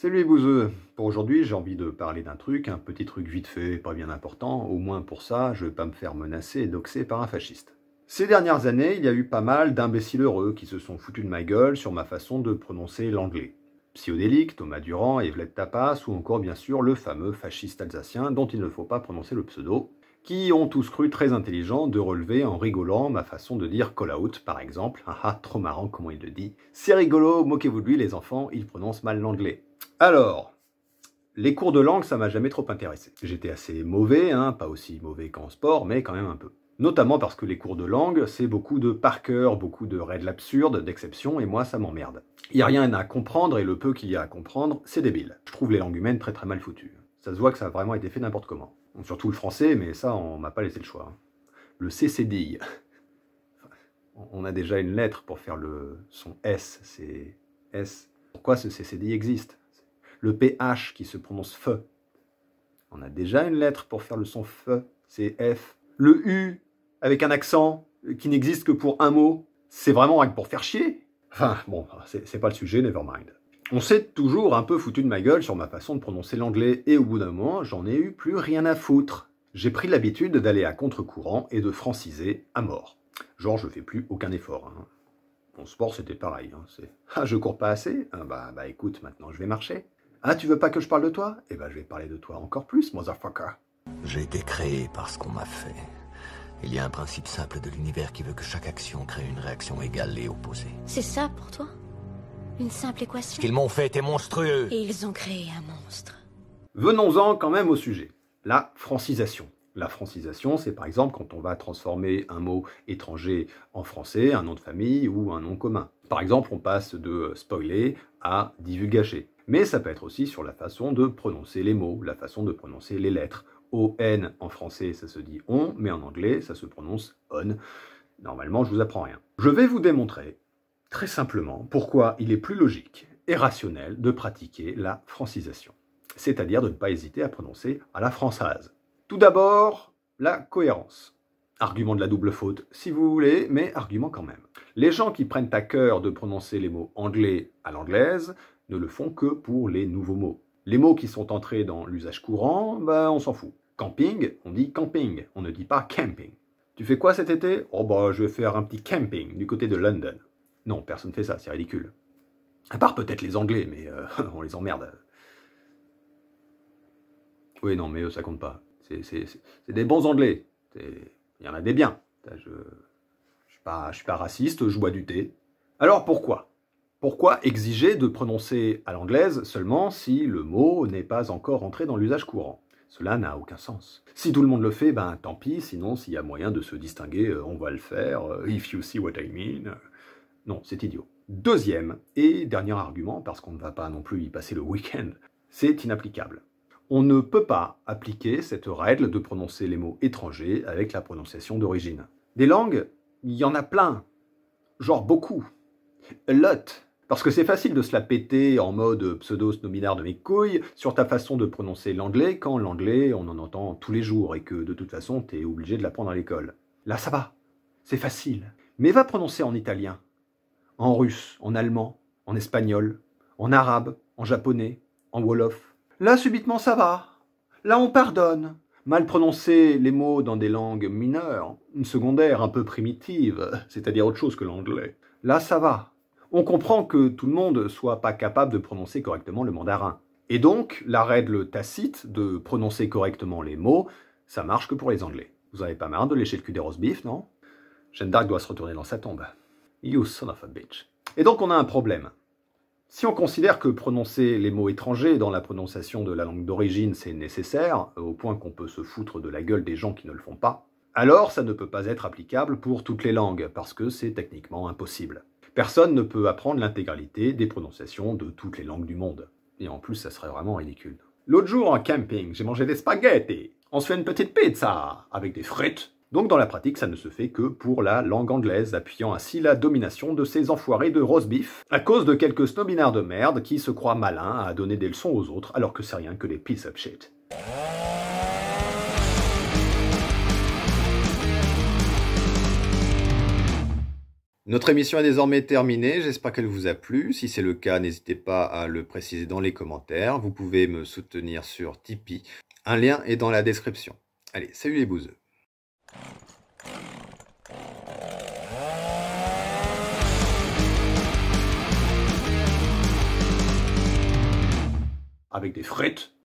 Salut les bouseux. Pour aujourd'hui, j'ai envie de parler d'un truc, un petit truc vite fait, pas bien important. Au moins pour ça, je vais pas me faire menacer et doxer par un fasciste. Ces dernières années, il y a eu pas mal d'imbéciles heureux qui se sont foutus de ma gueule sur ma façon de prononcer l'anglais. Psyodélique, Thomas Durand, Evelyde Tapas, ou encore bien sûr le fameux fasciste alsacien dont il ne faut pas prononcer le pseudo, qui ont tous cru très intelligent de relever en rigolant ma façon de dire call out, par exemple. Ah, trop marrant comment il le dit. C'est rigolo, moquez-vous de lui les enfants, il prononce mal l'anglais. Alors, les cours de langue, ça m'a jamais trop intéressé. J'étais assez mauvais, pas aussi mauvais qu'en sport, mais quand même un peu. Notamment parce que les cours de langue, c'est beaucoup de par cœur, beaucoup de règles absurdes, d'exceptions, et moi ça m'emmerde. Il n'y a rien à comprendre, et le peu qu'il y a à comprendre, c'est débile. Je trouve les langues humaines très très mal foutues. Ça se voit que ça a vraiment été fait n'importe comment. Bon, surtout le français, mais ça, on m'a pas laissé le choix. Le CCDI. On a déjà une lettre pour faire le son S, c'est S. Pourquoi ce CCDI existe? Le PH qui se prononce FE. On a déjà une lettre pour faire le son FE, c'est F. Le U avec un accent qui n'existe que pour un mot, c'est vraiment rien que pour faire chier. Enfin, bon, c'est pas le sujet, never mind. On s'est toujours un peu foutu de ma gueule sur ma façon de prononcer l'anglais et au bout d'un moment, j'en ai eu plus rien à foutre. J'ai pris l'habitude d'aller à contre-courant et de franciser à mort. Genre, je fais plus aucun effort. En sport, c'était pareil. Ah, je cours pas assez? Bah écoute, maintenant je vais marcher. Ah, tu veux pas que je parle de toi? Eh ben, je vais parler de toi encore plus, motherfucker. J'ai été créé par ce qu'on m'a fait. Il y a un principe simple de l'univers qui veut que chaque action crée une réaction égale et opposée. C'est ça pour toi? Une simple équation? Ce qu'ils m'ont fait était monstrueux. Et ils ont créé un monstre. Venons-en quand même au sujet. La francisation. La francisation, c'est par exemple quand on va transformer un mot étranger en français, un nom de famille ou un nom commun. Par exemple, on passe de spoiler à divulgacher. Mais ça peut être aussi sur la façon de prononcer les mots, la façon de prononcer les lettres. O-N en français, ça se dit on, mais en anglais, ça se prononce on. Normalement, je vous apprends rien. Je vais vous démontrer, très simplement, pourquoi il est plus logique et rationnel de pratiquer la francisation. C'est-à-dire de ne pas hésiter à prononcer à la française. Tout d'abord, la cohérence. Argument de la double faute, si vous voulez, mais argument quand même. Les gens qui prennent à cœur de prononcer les mots anglais à l'anglaise ne le font que pour les nouveaux mots. Les mots qui sont entrés dans l'usage courant, on s'en fout. Camping, on dit camping, on ne dit pas camping. Tu fais quoi cet été? Oh je vais faire un petit camping du côté de London. Non, personne ne fait ça, c'est ridicule. À part peut-être les Anglais, mais on les emmerde. Oui, non, mais eux, ça compte pas. C'est des bons Anglais. Il y en a des biens. Je suis pas raciste, je bois du thé. Alors pourquoi? Pourquoi exiger de prononcer à l'anglaise seulement si le mot n'est pas encore entré dans l'usage courant? Cela n'a aucun sens. Si tout le monde le fait, tant pis, sinon s'il y a moyen de se distinguer, on va le faire, if you see what I mean. Non, c'est idiot. Deuxième et dernier argument, parce qu'on ne va pas non plus y passer le week-end, c'est inapplicable. On ne peut pas appliquer cette règle de prononcer les mots étrangers avec la prononciation d'origine. Des langues, il y en a plein. Genre beaucoup. A lot. Parce que c'est facile de se la péter en mode pseudo-snominard de mes couilles sur ta façon de prononcer l'anglais quand l'anglais, on en entend tous les jours et que de toute façon, t'es obligé de l'apprendre à l'école. Là, ça va. C'est facile. Mais va prononcer en italien, en russe, en allemand, en espagnol, en arabe, en japonais, en wolof. Là, subitement, ça va. Là, on pardonne. Mal prononcer les mots dans des langues mineures, une secondaire un peu primitive, c'est-à-dire autre chose que l'anglais. Là, ça va. On comprend que tout le monde soit pas capable de prononcer correctement le mandarin. Et donc, la règle tacite de prononcer correctement les mots, ça marche que pour les Anglais. Vous avez pas marre de lécher le cul des roast beef, non? Jeanne d'Arc doit se retourner dans sa tombe. You son of a bitch. Et donc, on a un problème. Si on considère que prononcer les mots étrangers dans la prononciation de la langue d'origine, c'est nécessaire, au point qu'on peut se foutre de la gueule des gens qui ne le font pas, alors ça ne peut pas être applicable pour toutes les langues, parce que c'est techniquement impossible. Personne ne peut apprendre l'intégralité des prononciations de toutes les langues du monde. Et en plus, ça serait vraiment ridicule. L'autre jour, en camping, j'ai mangé des spaghettis. On se fait une petite pizza avec des frites. Donc dans la pratique, ça ne se fait que pour la langue anglaise, appuyant ainsi la domination de ces enfoirés de roast beef, à cause de quelques snobinards de merde qui se croient malins à donner des leçons aux autres, alors que c'est rien que des piece of shit. Notre émission est désormais terminée, j'espère qu'elle vous a plu. Si c'est le cas, n'hésitez pas à le préciser dans les commentaires. Vous pouvez me soutenir sur Tipeee. Un lien est dans la description. Allez, salut les bouseux. Avec des frites.